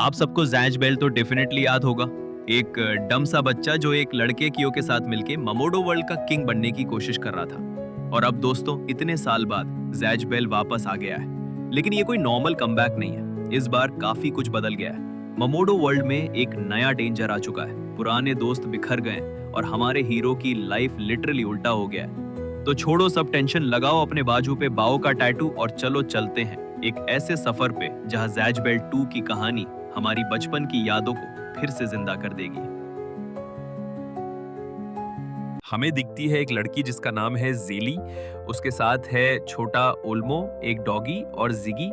आप सबको jazz bell तो डेफिनेटली याद होगा। एक डम सा बच्चा जो एक लड़के कियो के साथ मिलके ममोडो वर्ल्ड का किंग बनने की कोशिश कर रहा था। और अब दोस्तों इतने साल बाद जैज बेल वापस आ गया है। लेकिन ये कोई नॉर्मल कमबैक नहीं है। इस बार काफी कुछ बदल गया है। ममोडो वर्ल्ड में एक नया डेंजर आ चुका है। पुराने दोस्त बिखर गए और हमारे हीरो की लाइफ लिटरली उल्टा हो गया है। तो छोड़ो सब टेंशन, लगाओ अपने बाजू पे बाओ का टैटू और चलो चलते हैं एक ऐसे सफर पे जहां जैज बेल 2 की कहानी हमारी बचपन की यादों को फिर से जिंदा कर देगी। हमें दिखती है एक लड़की जिसका नाम है जेली। उसके साथ है छोटा ओल्मो, एक डॉगी और जिगी।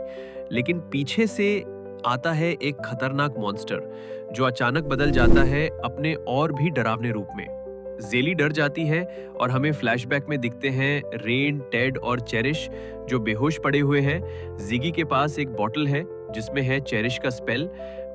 लेकिन पीछे से आता है एक खतरनाक मॉन्स्टर जो अचानक बदल जाता है अपने और भी डरावने रूप में। जेली डर जाती है और हमें फ्लैशबैक में दिखते हैं रेन, टेड और चेरिश जो बेहोश पड़े हुए हैं। जिगी के पास एक बॉटल है जिसमें है चेरिश का स्पेल।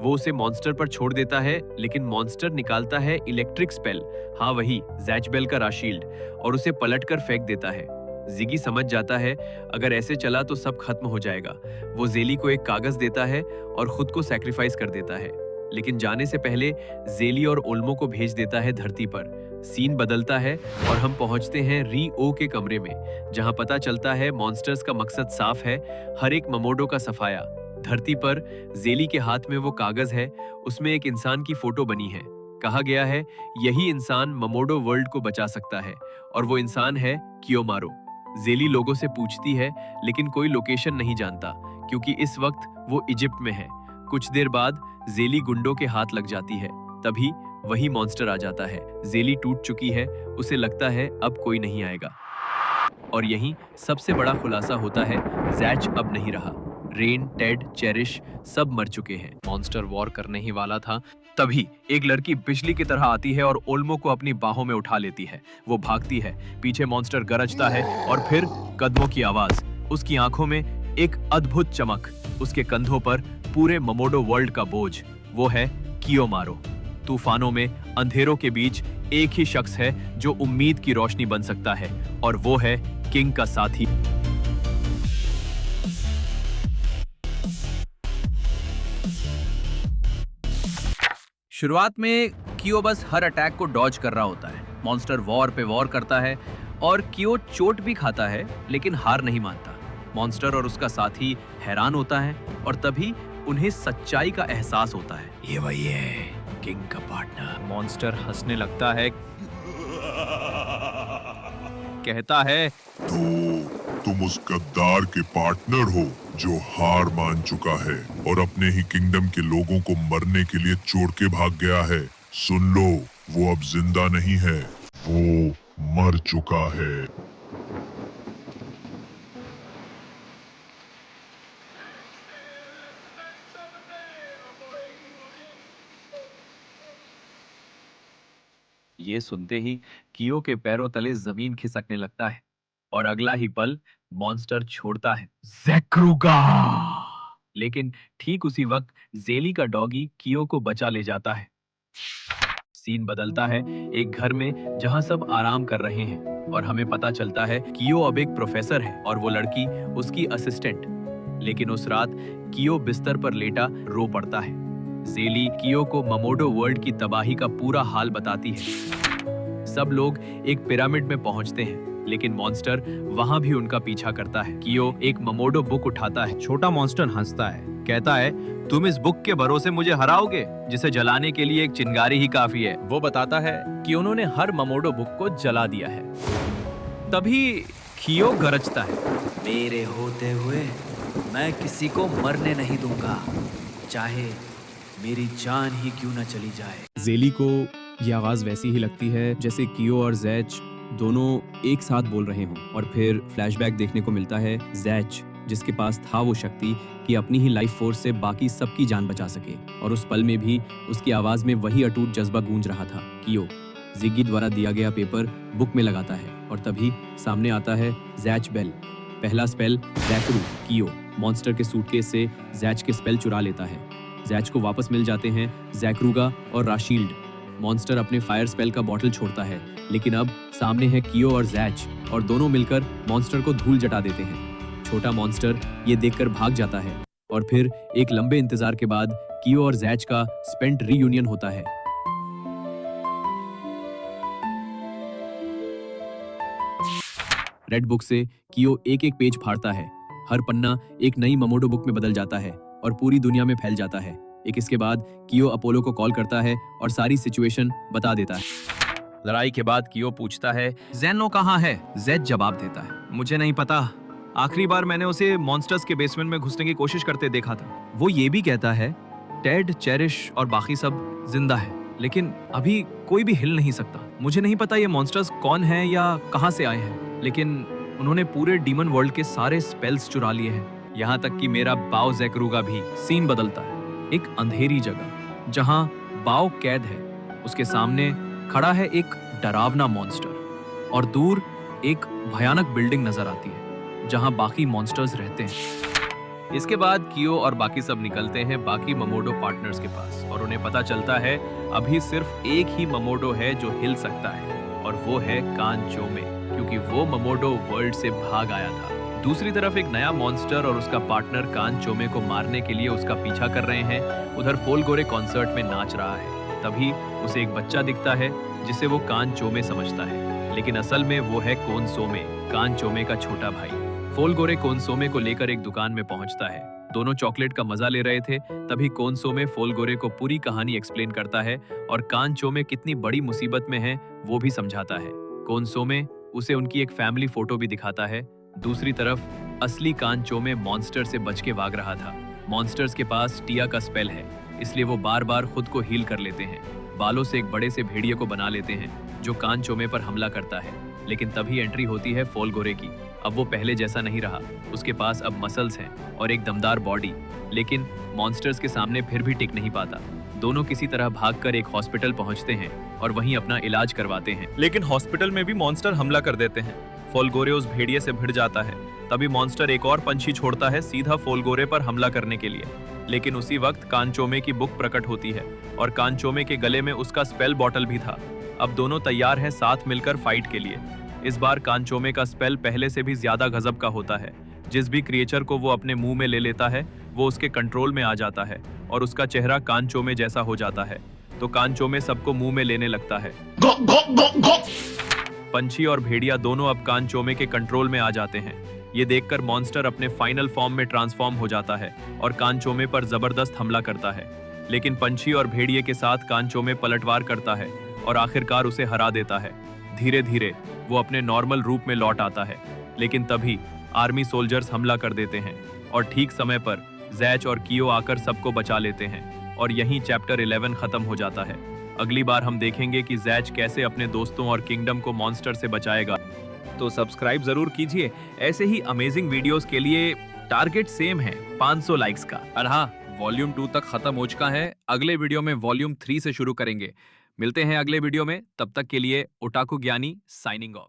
वो उसे मॉन्स्टर पर छोड़ देता है, लेकिन मॉन्स्टर निकालता है इलेक्ट्रिक स्पेल, हाँ वही जैज बेल का राशील्ड, और उसे पलटकर फेंक देता है। जिगी समझ जाता है अगर ऐसे चला तो सब खत्म हो जाएगा। वो जेली को एक कागज देता है और खुद को सैक्रिफाइस कर देता है, लेकिन जाने से पहले जेली और ओल्मो को भेज देता है धरती पर। सीन बदलता है और हम पहुंचते हैं री ओ के कमरे में, जहां पता चलता है मॉन्स्टर्स का मकसद साफ है, हर एक ममोडो का सफाया। धरती पर जेली के हाथ में वो कागज है, उसमें एक इंसान की फोटो बनी है। कहा गया है यही इंसान ममोडो वर्ल्ड को बचा सकता है, और वो इंसान है कियोमारो। जेली लोगों से पूछती है, लेकिन कोई लोकेशन नहीं जानता क्योंकि इस वक्त वो इजिप्ट में है। कुछ देर बाद जेली गुंडों के हाथ लग जाती है, तभी वही मॉन्स्टर आ जाता है। जेली टूट चुकी है, उसे लगता है अब कोई नहीं आएगा। और यहीं सबसे बड़ा खुलासा होता है, जैज अब नहीं रहा। रेन, टेड, चेरिश सब मर चुके हैं। मॉन्स्टर वॉर करने ही वाला था, तभी एक लड़की बिजली की तरह आती है और ओल्मो को अपनी बाहों में उठा लेती है। वो भागती है, पीछे मॉन्स्टर गरजता है और फिर कदमों की आवाज, उसकी आंखों में एक अद्भुत चमक, उसके कंधों पर पूरे ममोडो वर्ल्ड का बोझ। वो है कियोमारो। तूफानों में, अंधेरों के बीच एक ही शख्स है जो उम्मीद की रोशनी बन सकता है, और वो है किंग का साथी। शुरुआत में कियो बस हर अटैक को डॉज कर रहा होता है। मॉन्स्टर वॉर पे वॉर करता है और कियो चोट भी खाता है, लेकिन हार नहीं मानता। मॉन्स्टर और उसका साथी हैरान होता है और तभी उन्हें सच्चाई का एहसास होता है। ये वही है, किंग का पार्टनर। मॉन्स्टर हंसने लगता है, कहता है, तुम उस गद्दार के पार्टनर हो जो हार मान चुका है और अपने ही किंगडम के लोगों को मरने के लिए छोड़ के भाग गया है। सुन लो, वो अब जिंदा नहीं है, वो मर चुका है। ये सुनते ही कियो के पैरों तले जमीन खिसकने लगता है और अगला ही पल मॉन्स्टर छोड़ता है, ज़ेक्रूगा। लेकिन ठीक उसी वक्त जेली का डॉगी कियो को बचा ले जाता है। सीन बदलता है एक घर में जहां सब आराम कर रहे हैं और हमें पता चलता है कियो अब एक प्रोफेसर है और वो लड़की उसकी असिस्टेंट। लेकिन उस रात कियो बिस्तर पर लेटा रो पड़ता है। जेली कियो को ममोडो वर्ल्ड की तबाही का पूरा हाल बताती है। सब लोग एक पिरामिड में पहुंचते हैं, लेकिन मॉन्स्टर वहां भी उनका पीछा करता है। कियो एक ममोडो बुक उठाता है। छोटा मॉन्स्टर हंसता है, कहता है, तुम इस बुक के भरोसे मुझे हराओगे, जिसे जलाने के लिए एक चिंगारी ही काफी है। वो बताता है कि उन्होंने हर ममोडो बुक को जला दिया है। तभी कियो गरजता है, मेरे होते हुए मैं किसी को मरने नहीं दूंगा, चाहे मेरी जान ही क्यों न चली जाए। जेली को ये आवाज वैसी ही लगती है जैसे कियो और जैच दोनों एक साथ बोल रहे हों। और फिर फ्लैशबैक देखने को मिलता है जैच, जिसके पास था वो शक्ति कि अपनी ही लाइफ फोर्स से बाकी सबकी जान बचा सके, और उस पल में भी उसकी आवाज में वही अटूट जज्बा गूंज रहा था। कियो जिगी द्वारा दिया गया पेपर बुक में लगाता है और तभी सामने आता है जैज बेल। पहला स्पेल जैकरू। कियो मॉन्स्टर के सूटकेस से जैच के स्पेल चुरा लेता है। जैच को वापस मिल जाते हैं जैकरूगा और राशील्ड। मॉन्स्टर अपने फायर स्पेल का बॉटल छोड़ता है, लेकिन अब सामने है कियो और जैच, और दोनों मिलकर मॉन्स्टर को धूल जटा देते हैं। छोटा मॉन्स्टर ये देखकर भाग जाता है और फिर एक लंबे इंतजार के बाद कियो और जैच का स्पेंट रीयूनियन होता है। रेड बुक से कियो एक एक पेज फाड़ता है। हर पन्ना एक नई ममोडो बुक में बदल जाता है और पूरी दुनिया में फैल जाता है। एक इसके बाद कियो अपोलो को कॉल करता है और सारी सिचुएशन बता देता है। लड़ाई के बाद कियो पूछता है, ज़ेनो कहाँ है? जेड जवाब देता है, मुझे नहीं पता। आखिरी बार मैंने उसे मॉन्स्टर्स के बेसमेंट में घुसने की कोशिश करते देखा था। वो ये भी कहता है टेड, चेरिश और बाकी सब जिंदा है, लेकिन अभी कोई भी हिल नहीं सकता। मुझे नहीं पता ये मॉन्स्टर्स कौन है या कहां से आए हैं, लेकिन उन्होंने पूरे डीमन वर्ल्ड के सारे स्पेल्स चुरा लिए हैं। यहाँ तक कि मेरा बाओ ज़ेक्रूगा भी। सीन बदलता है। एक अंधेरी जगह जहां बाओ कैद है, उसके सामने खड़ा है एक डरावना मॉन्स्टर और दूर एक भयानक बिल्डिंग नजर आती है जहां बाकी मॉन्स्टर्स रहते हैं। इसके बाद कियो और बाकी सब निकलते हैं बाकी ममोडो पार्टनर्स के पास और उन्हें पता चलता है अभी सिर्फ एक ही ममोडो है जो हिल सकता है और वो है कानचोमे, क्योंकि वो ममोडो वर्ल्ड से भाग आया था। दूसरी तरफ एक नया मॉन्स्टर और उसका पार्टनर कानचोमे को मारने के लिए उसका पीछा कर रहे हैं। उधर फोलगोरे कॉन्सर्ट में नाच रहा है। तभी उसे एक बच्चा दिखता है जिसे वो कानचोमे समझता है, लेकिन असल में वो है कोनसोमे, कानचोमे का छोटा भाई। फोलगोरे कोनसोमे को लेकर एक दुकान में पहुंचता है। दोनों चॉकलेट का मजा ले रहे थे। तभी कोनसोमे फोलगोरे को पूरी कहानी एक्सप्लेन करता है और कानचोमे कितनी बड़ी मुसीबत में है वो भी समझाता है। कोनसोमे उसे उनकी एक फैमिली फोटो भी दिखाता है। दूसरी तरफ असली कानचोमे मॉन्स्टर से बच के भाग रहा था। मॉन्स्टर्स के पास टिया का स्पेल है, इसलिए वो बार बार खुद को हील कर लेते हैं। बालों से एक बड़े से भेड़िए को बना लेते हैं जो कानचोमे पर हमला करता है, लेकिन तभी एंट्री होती है फोलगोरे की। अब वो पहले जैसा नहीं रहा। उसके पास अब मसल्स हैं और एक दमदार बॉडी, लेकिन मॉन्स्टर्स के सामने फिर भी टिक नहीं पाता। दोनों किसी तरह भागकर एक हॉस्पिटल पहुंचते हैं और वहीं अपना इलाज करवाते हैं, लेकिन हॉस्पिटल में भी मॉन्स्टर हमला कर देते हैं। फोलगोरे उस भेड़िए से भिड़ जाता है। तभी मॉन्स्टर एक और पंछी छोड़ता है सीधा फोलगोरे पर हमला करने के लिए, लेकिन उसी वक्त कानचोमे की बुक प्रकट होती है और कानचोमे के गले में उसका स्पेल बॉटल भी था। अब दोनों तैयार हैं साथ मिलकर फाइट के लिए। इस बार कानचोमे का स्पेल पहले से भी ज्यादा गजब का होता है। जिस भी क्रिएचर को वो अपने मुंह में ले लेता है वो उसके कंट्रोल में आ जाता है और उसका चेहरा कानचोमे जैसा हो जाता है। तो कानचोमे सबको मुंह में लेने लगता है। पंछी और भेड़िया दोनों अब कानचोमे के कंट्रोल में आ जाते हैं। ये देखकर मॉन्स्टर अपने फाइनल फॉर्म में ट्रांसफॉर्म हो जाता है और कानचोमे पर जबरदस्त हमला करता है, लेकिन पंछी और भेड़िए के साथ कानचोमे पलटवार करता है और आखिरकार उसे हरा देता है। धीरे धीरे वो अपने नॉर्मल रूप में लौट आता है, लेकिन तभी आर्मी सोल्जर्स हमला कर देते हैं और ठीक समय पर जैच और कियो आकर सबको बचा लेते हैं और यहीं चैप्टर 11 खत्म हो जाता है। अगली बार हम देखेंगे कि जैच कैसे अपने दोस्तों और किंगडम को मॉन्स्टर से बचाएगा। तो सब्सक्राइब जरूर कीजिए। ऐसे ही अमेजिंग वीडियोस के लिए टारगेट सेम है 500 लाइक्स का। और हाँ, वॉल्यूम 2 तक खत्म हो चुका है। अगले वीडियो में वॉल्यूम 3 से शुरू करेंगे। मिलते हैं अगले वीडियो में, तब तक के लिए ओटाकू ज्ञानी साइनिंग ऑफ।